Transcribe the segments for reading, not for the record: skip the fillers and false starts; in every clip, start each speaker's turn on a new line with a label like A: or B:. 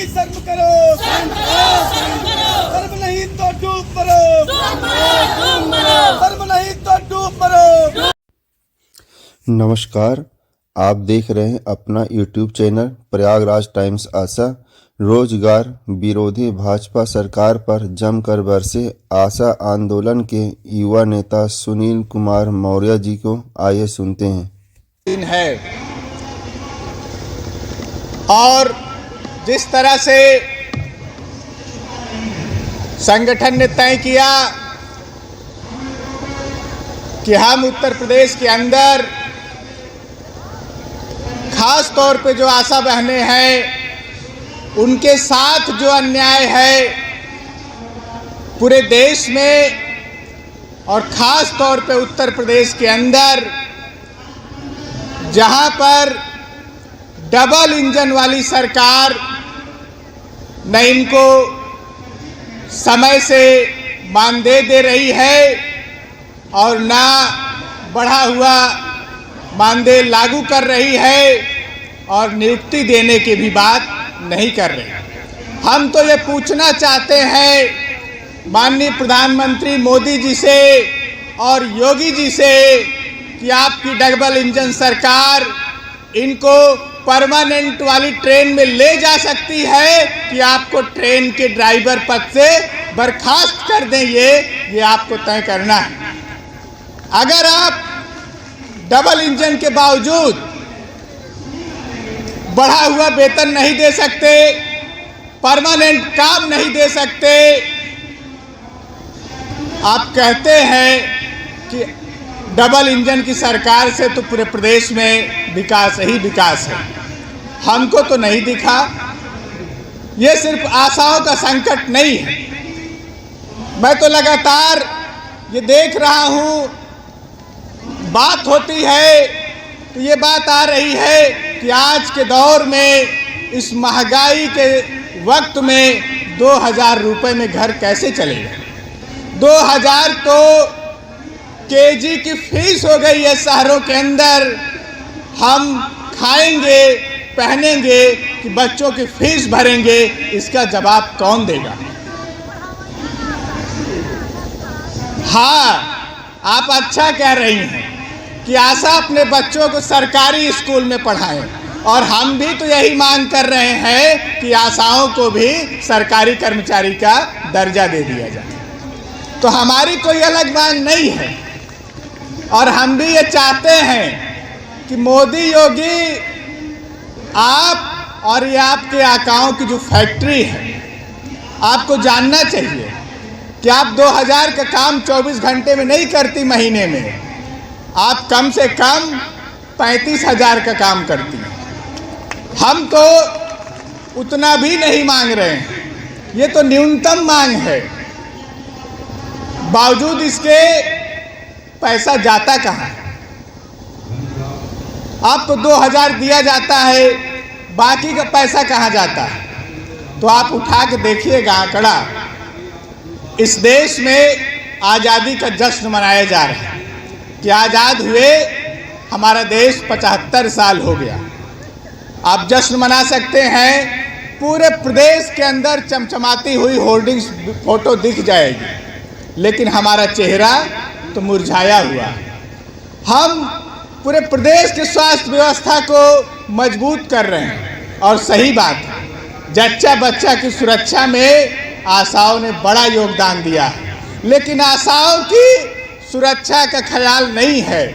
A: की शर्म करो, शर्म नहीं तो डूब मरो, शर्म नहीं तो डूब मरो।
B: नमस्कार, आप देख रहे हैं अपना YouTube चैनल प्रयागराज टाइम्स आशा। रोजगार विरोधी भाजपा सरकार पर जमकर बरसे आशा आंदोलन के युवा नेता सुनील कुमार मौर्य जी को आइए सुनते हैं।
C: दिन है और जिस तरह से संगठन ने तय किया कि हम उत्तर प्रदेश के अंदर खास तौर पे जो आशा बहनें हैं उनके साथ जो अन्याय है पूरे देश में और खास तौर पे उत्तर प्रदेश के अंदर जहां पर डबल इंजन वाली सरकार न इनको समय से मानदेय दे रही है और ना बढ़ा हुआ मानदेय लागू कर रही है और नियुक्ति देने की भी बात नहीं कर रही। हम तो ये पूछना चाहते हैं माननीय प्रधानमंत्री मोदी जी से और योगी जी से कि आपकी डबल इंजन सरकार इनको परमानेंट वाली ट्रेन में ले जा सकती है कि आपको ट्रेन के ड्राइवर पद से बर्खास्त कर दें, ये आपको तय करना है। अगर आप डबल इंजन के बावजूद बढ़ा हुआ वेतन नहीं दे सकते, परमानेंट काम नहीं दे सकते, आप कहते हैं कि डबल इंजन की सरकार से तो पूरे प्रदेश में विकास ही विकास है, हमको तो नहीं दिखा। ये सिर्फ आशाओं का संकट नहीं है। मैं तो लगातार ये देख रहा हूँ, बात होती है तो ये बात आ रही है कि आज के दौर में इस महंगाई के वक्त में 2000 रुपये में घर कैसे चलेगा। 2000 तो केजी की फीस हो गई है शहरों के अंदर। हम खाएंगे पहनेंगे कि बच्चों की फीस भरेंगे, इसका जवाब कौन देगा। हाँ, आप अच्छा कह रही हैं कि आशा अपने बच्चों को सरकारी स्कूल में पढ़ाएं और हम भी तो यही मांग कर रहे हैं कि आशाओं को भी सरकारी कर्मचारी का दर्जा दे दिया जाए। तो हमारी कोई अलग मांग नहीं है और हम भी ये चाहते हैं कि मोदी योगी आप और ये आपके आकाओं की जो फैक्ट्री है, आपको जानना चाहिए कि आप 2000 का काम 24 घंटे में नहीं करती महीने में, आप कम से कम 35,000 का काम करती हैं। हम तो उतना भी नहीं मांग रहे हैं, ये तो न्यूनतम मांग है। बावजूद इसके पैसा जाता कहाँ है। आपको 2000 दिया जाता है, बाकी का पैसा कहाँ जाता है। तो आप उठा के देखिएगा आंकड़ा। इस देश में आज़ादी का जश्न मनाया जा रहा है कि आज़ाद हुए हमारा देश 75 साल हो गया। आप जश्न मना सकते हैं, पूरे प्रदेश के अंदर चमचमाती हुई होर्डिंग्स फोटो दिख जाएगी, लेकिन हमारा चेहरा तो मुरझाया हुआ है। हम पूरे प्रदेश के स्वास्थ्य व्यवस्था को मजबूत कर रहे हैं और सही बात है, जच्चा बच्चा की सुरक्षा में आशाओं ने बड़ा योगदान दिया है, लेकिन आशाओं की सुरक्षा का ख्याल नहीं है।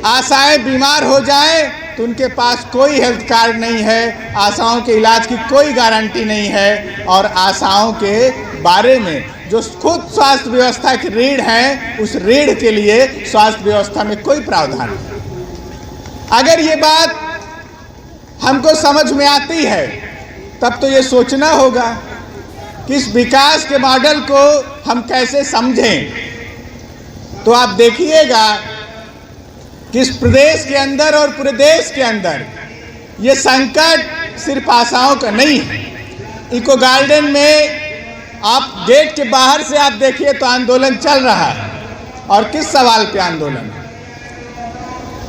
C: आशाएं बीमार हो जाएं तो उनके पास कोई हेल्थ कार्ड नहीं है, आशाओं के इलाज की कोई गारंटी नहीं है और आशाओं के बारे में जो खुद स्वास्थ्य व्यवस्था की रीढ़ है, उस रीढ़ के लिए स्वास्थ्य व्यवस्था में कोई प्रावधान नहीं। अगर ये बात हमको समझ में आती है तब तो ये सोचना होगा कि इस विकास के मॉडल को हम कैसे समझें। तो आप देखिएगा कि इस प्रदेश के अंदर और पूरे देश के अंदर ये संकट सिर्फ आशाओं का नहीं है। इको गार्डन में आप गेट के बाहर से आप देखिए तो आंदोलन चल रहा है, और किस सवाल पे आंदोलन है।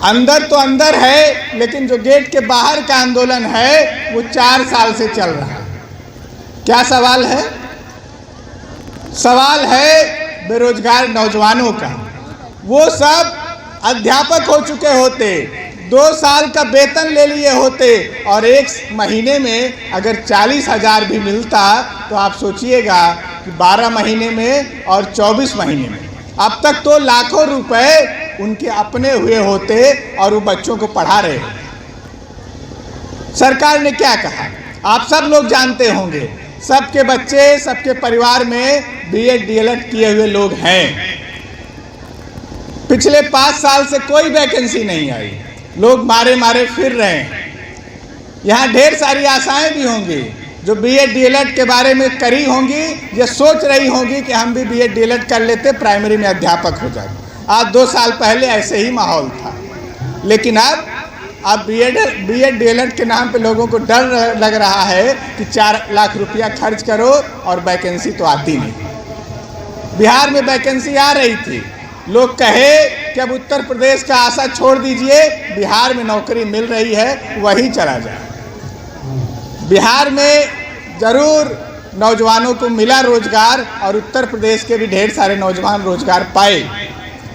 C: अंदर तो अंदर है, लेकिन जो गेट के बाहर का आंदोलन है वो 4 साल से चल रहा है। क्या सवाल है? सवाल है बेरोजगार नौजवानों का। वो सब अध्यापक हो चुके होते, 2 साल का वेतन ले लिए होते और एक महीने में अगर 40,000 भी मिलता तो आप सोचिएगा कि 12 महीने में और 24 महीने में अब तक तो लाखों रुपए उनके अपने हुए होते और वो बच्चों को पढ़ा रहे हैं। सरकार ने क्या कहा आप सब लोग जानते होंगे। सबके बच्चे, सबके परिवार में बीएड डीएलएड किए हुए लोग हैं। पिछले 5 साल से कोई वैकेंसी नहीं आई, लोग मारे मारे फिर रहे हैं। यहाँ ढेर सारी आशाएं भी होंगी जो बीएड डीएलएड के बारे में करी होंगी या सोच रही होंगी कि हम भी बीएड डीएलएड कर लेते, प्राइमरी में अध्यापक हो जाते। आज 2 साल पहले ऐसे ही माहौल था, लेकिन अब बीएड डीएलएड के नाम पे लोगों को डर लग रहा है कि 4 लाख रुपया खर्च करो और वैकेंसी तो आती नहीं। बिहार में वैकेंसी आ रही थी, लोग कहे कि अब उत्तर प्रदेश का आशा छोड़ दीजिए, बिहार में नौकरी मिल रही है, वही चला जाए। बिहार में जरूर नौजवानों को मिला रोजगार और उत्तर प्रदेश के भी ढेर सारे नौजवान रोजगार पाए,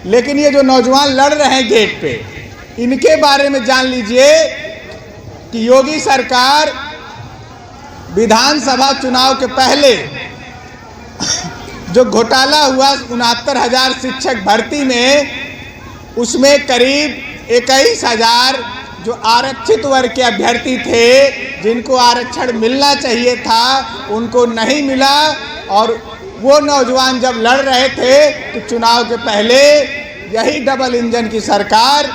C: लेकिन ये जो नौजवान लड़ रहे हैं गेट पे, इनके बारे में जान लीजिए कि योगी सरकार विधानसभा चुनाव के पहले जो घोटाला हुआ 69,000 शिक्षक भर्ती में, उसमें करीब 21,000 जो आरक्षित वर्ग के अभ्यर्थी थे, जिनको आरक्षण मिलना चाहिए था, उनको नहीं मिला। और वो नौजवान जब लड़ रहे थे तो चुनाव के पहले यही डबल इंजन की सरकार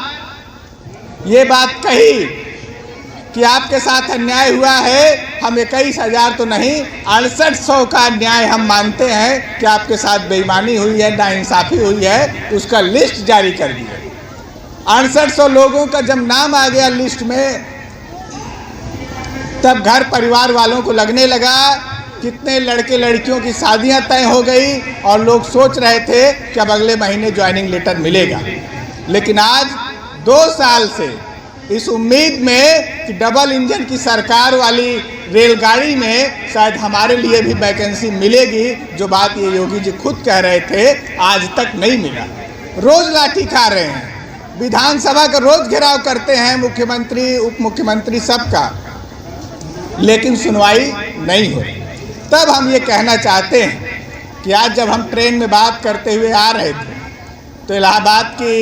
C: ये बात कही कि आपके साथ अन्याय हुआ है, हम 21,000 तो नहीं 6800 का न्याय हम मानते हैं कि आपके साथ बेईमानी हुई है, नाइंसाफ़ी हुई है, उसका लिस्ट जारी कर दिया। 6800 लोगों का जब नाम आ गया लिस्ट में, तब घर परिवार वालों को लगने लगा कितने लड़के लड़कियों की शादियां तय हो गई और लोग सोच रहे थे कि अब अगले महीने ज्वाइनिंग लेटर मिलेगा। लेकिन आज 2 साल से इस उम्मीद में कि डबल इंजन की सरकार वाली रेलगाड़ी में शायद हमारे लिए भी वैकेंसी मिलेगी, जो बात ये योगी जी खुद कह रहे थे, आज तक नहीं मिला। रोज लाठी खा रहे हैं, विधानसभा का रोज घेराव करते हैं मुख्यमंत्री, उप मुख्यमंत्री सबका, लेकिन सुनवाई नहीं हो रही। तब हम ये कहना चाहते हैं कि आज जब हम ट्रेन में बात करते हुए आ रहे थे तो इलाहाबाद की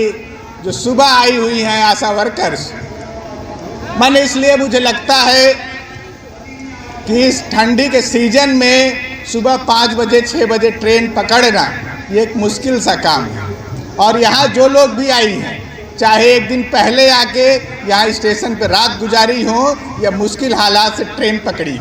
C: जो सुबह आई हुई हैं आशा वर्कर्स, मैंने इसलिए मुझे लगता है कि इस ठंडी के सीजन में सुबह 5 बजे 6 बजे ट्रेन पकड़ना ये एक मुश्किल सा काम है। और यहाँ जो लोग भी आई हैं, चाहे एक दिन पहले आके यहाँ स्टेशन पर रात गुजारी हो या मुश्किल हालात से ट्रेन पकड़ी,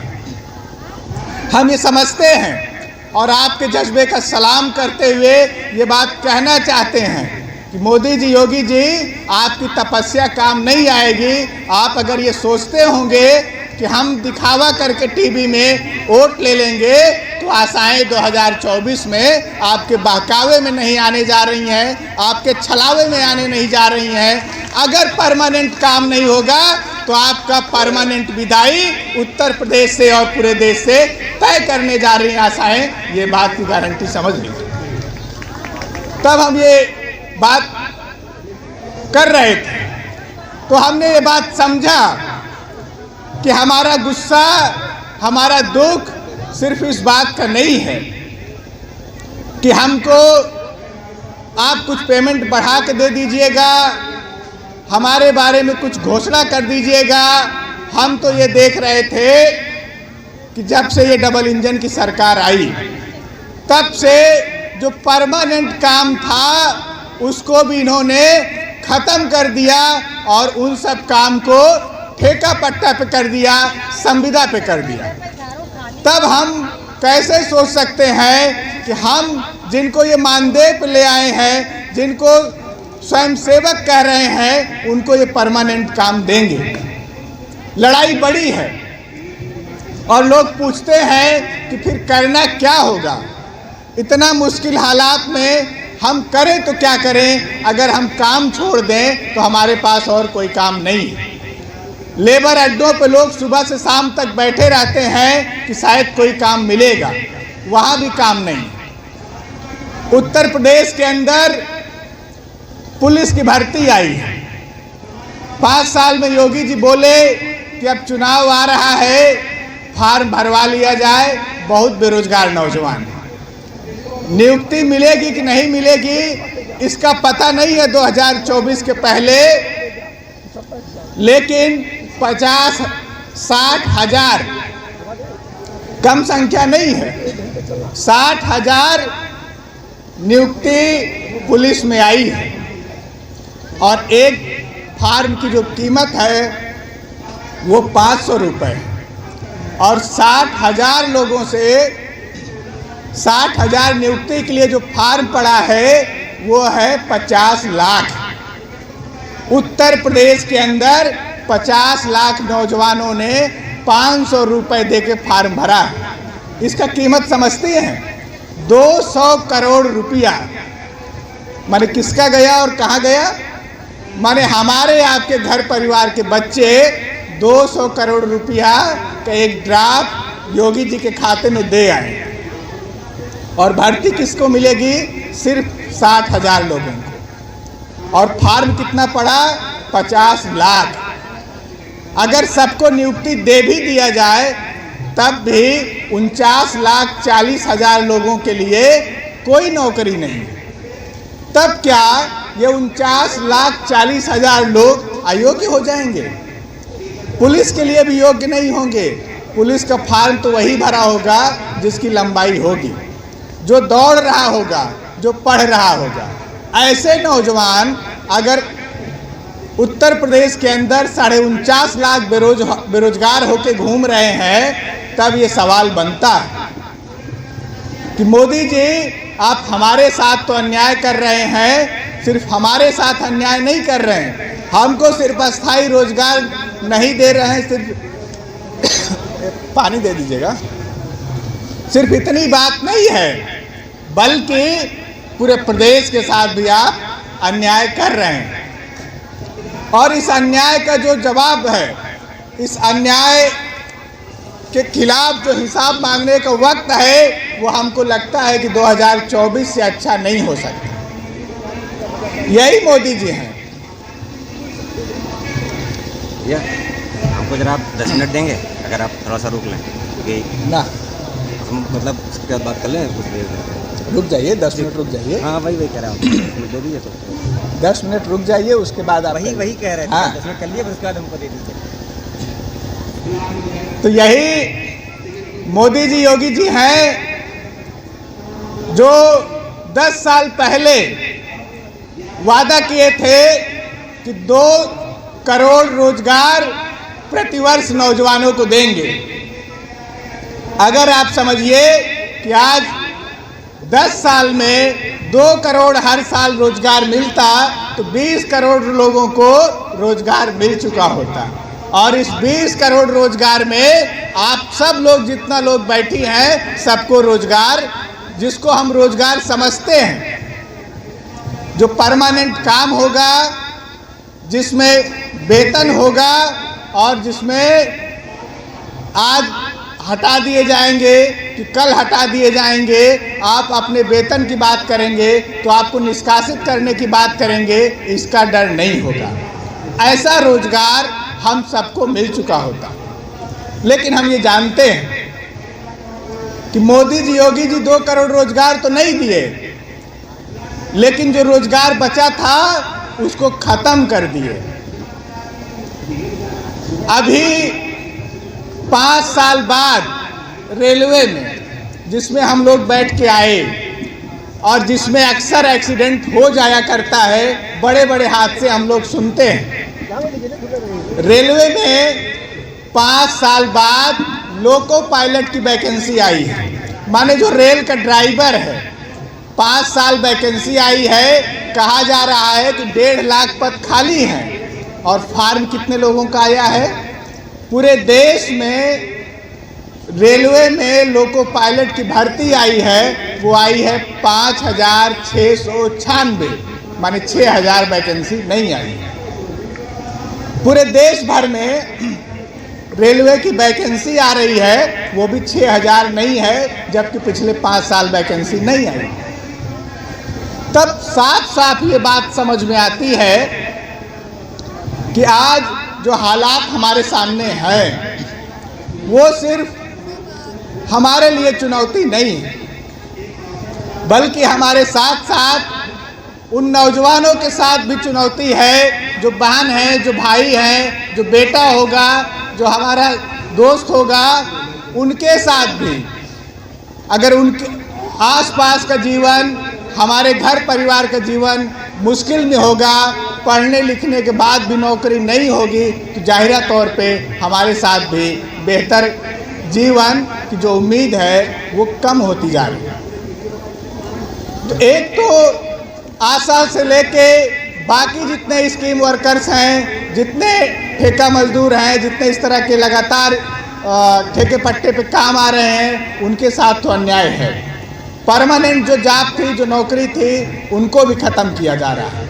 C: हम ये समझते हैं और आपके जज्बे का सलाम करते हुए ये बात कहना चाहते हैं कि मोदी जी, योगी जी, आपकी तपस्या काम नहीं आएगी। आप अगर ये सोचते होंगे कि हम दिखावा करके टीवी में वोट ले लेंगे तो आशाएं 2024 में आपके बहकावे में नहीं आने जा रही हैं, आपके छलावे में आने नहीं जा रही हैं। अगर परमानेंट काम नहीं होगा तो आपका परमानेंट विदाई उत्तर प्रदेश से और पूरे देश से तय करने जा रही हैं आशाएं, ये बात की गारंटी समझ लीजिए। तब हम ये बात कर रहे थे तो हमने ये बात समझा कि हमारा गुस्सा, हमारा दुख सिर्फ इस बात का नहीं है कि हमको आप कुछ पेमेंट बढ़ा के दे दीजिएगा, हमारे बारे में कुछ घोषणा कर दीजिएगा। हम तो ये देख रहे थे कि जब से ये डबल इंजन की सरकार आई, तब से जो परमानेंट काम था उसको भी इन्होंने ख़त्म कर दिया और उन सब काम को ठेका पट्टा पे कर दिया, संविदा पे कर दिया। तब हम कैसे सोच सकते हैं कि हम जिनको ये मानदेय पे ले आए हैं, जिनको स्वयं सेवक कह रहे हैं, उनको ये परमानेंट काम देंगे। लड़ाई बड़ी है और लोग पूछते हैं कि फिर करना क्या होगा। इतना मुश्किल हालात में हम करें तो क्या करें, अगर हम काम छोड़ दें तो हमारे पास और कोई काम नहीं है। लेबर अड्डों पे लोग सुबह से शाम तक बैठे रहते हैं कि शायद कोई काम मिलेगा, वहाँ भी काम नहीं। उत्तर प्रदेश के अंदर पुलिस की भर्ती आई है। 5 साल में योगी जी बोले कि अब चुनाव आ रहा है, फार्म भरवा लिया जाए, बहुत बेरोजगार नौजवान हैं। नियुक्ति मिलेगी कि नहीं मिलेगी इसका पता नहीं है 2024 के पहले, लेकिन 50-60 हजार कम संख्या नहीं है, 60 हजार नियुक्ति पुलिस में आई है और एक फार्म की जो कीमत है वो 500 रुपये और 60 हजार लोगों से 60 हजार नियुक्ति के लिए जो फार्म पड़ा है वो है 50 लाख। उत्तर प्रदेश के अंदर 50 लाख नौजवानों ने 500 रुपये दे के फार्म भरा है। इसका कीमत समझते हैं 200 करोड़ रुपया। माने किसका गया और कहाँ गया? माने हमारे आपके घर परिवार के बच्चे 200 करोड़ रुपया का एक ड्राफ्ट योगी जी के खाते में दे आए और भर्ती किसको मिलेगी? सिर्फ 60 हजार लोगों को। और फार्म कितना पड़ा? 50 लाख। अगर सबको नियुक्ति दे भी दिया जाए तब भी 49,40,000 लोगों के लिए कोई नौकरी नहीं। तब क्या ये 49,40,000 लोग अयोग्य हो जाएंगे? पुलिस के लिए भी योग्य नहीं होंगे। पुलिस का फार्म तो वही भरा होगा जिसकी लंबाई होगी, जो दौड़ रहा होगा, जो पढ़ रहा होगा। ऐसे नौजवान अगर उत्तर प्रदेश के अंदर 49.5 लाख बेरोजगार होकर घूम रहे हैं, तब ये सवाल बनता है कि मोदी जी आप हमारे साथ तो अन्याय कर रहे हैं, सिर्फ हमारे साथ अन्याय नहीं कर रहे हैं, हमको सिर्फ अस्थायी रोजगार नहीं दे रहे हैं, सिर्फ पानी दे दीजिएगा, सिर्फ इतनी बात नहीं है, बल्कि पूरे प्रदेश के साथ भी आप अन्याय कर रहे हैं। और इस अन्याय का जो जवाब है, इस अन्याय के खिलाफ जो हिसाब मांगने का वक्त है, वो हमको लगता है कि 2024 से अच्छा नहीं हो सकता। यही मोदी जी हैं।
D: भैया हमको जरा आप 10 मिनट देंगे, अगर आप थोड़ा सा रोक लें, क्योंकि
C: ना
D: हम मतलब उसके बाद बात कर लें कुछ देर।
C: रुक जाइए, 10 मिनट रुक जाइए।
D: हाँ वही कह रहा हूँ, दे दीजिए तो
C: 10 मिनट रुक जाइए, उसके बाद आप
D: वही कह रहे थे।
C: हाँ।
D: 10 मिनट कर लिए, फिर उसके बाद हमको दे दीजिए।
C: तो यही मोदी जी, योगी जी हैं जो 10 साल पहले वादा किए थे कि 2 करोड़ रोजगार प्रतिवर्ष नौजवानों को देंगे। अगर आप समझिए कि आज 10 साल में 2 करोड़ हर साल रोजगार मिलता तो 20 करोड़ लोगों को रोजगार मिल चुका होता। और इस 20 करोड़ रोजगार में आप सब लोग, जितना लोग बैठी हैं, सबको रोजगार, जिसको हम रोजगार समझते हैं, जो परमानेंट काम होगा, जिसमें वेतन होगा और जिसमें आज हटा दिए जाएंगे कि कल हटा दिए जाएंगे, आप अपने वेतन की बात करेंगे तो आपको निष्कासित करने की बात करेंगे, इसका डर नहीं होगा। ऐसा रोजगार हम सबको मिल चुका होता। लेकिन हम ये जानते हैं कि मोदी जी, योगी जी 2 करोड़ रोजगार तो नहीं दिए, लेकिन जो रोजगार बचा था उसको खत्म कर दिए। अभी 5 साल बाद रेलवे में, जिसमें हम लोग बैठ के आए और जिसमें अक्सर एक्सीडेंट हो जाया करता है, बड़े बड़े हादसे हम लोग सुनते हैं, रेलवे में 5 साल बाद लोको पायलट की वैकेंसी आई है। माने जो रेल का ड्राइवर है, 5 साल वैकेंसी आई है। कहा जा रहा है कि 1.5 लाख पद खाली हैं। और फार्म कितने लोगों का आया है? पूरे देश में रेलवे में लोको पायलट की भर्ती आई है, वो आई है 5,696, माने 6,000 वैकेंसी नहीं आई है। पूरे देश भर में रेलवे की वैकेंसी आ रही है, वो भी 6000 नहीं है, जबकि पिछले 5 साल वैकेंसी नहीं आई। तब साफ साफ ये बात समझ में आती है कि आज जो हालात हमारे सामने हैं वो सिर्फ हमारे लिए चुनौती नहीं है, बल्कि हमारे साथ साथ उन नौजवानों के साथ भी चुनौती है जो बहन है, जो भाई हैं, जो बेटा होगा, जो हमारा दोस्त होगा, उनके साथ भी अगर उनके आसपास का जीवन, हमारे घर परिवार का जीवन मुश्किल में होगा, पढ़ने लिखने के बाद भी नौकरी नहीं होगी, तो जाहिरा तौर पे हमारे साथ भी बेहतर जीवन की जो उम्मीद है वो कम होती जा रही है। तो एक तो आशा से लेके बाकी जितने स्कीम वर्कर्स हैं, जितने ठेका मजदूर हैं, जितने इस तरह के लगातार ठेके पट्टे पे काम आ रहे हैं, उनके साथ तो अन्याय है। परमानेंट जो जॉब थी, जो नौकरी थी, उनको भी ख़त्म किया जा रहा है।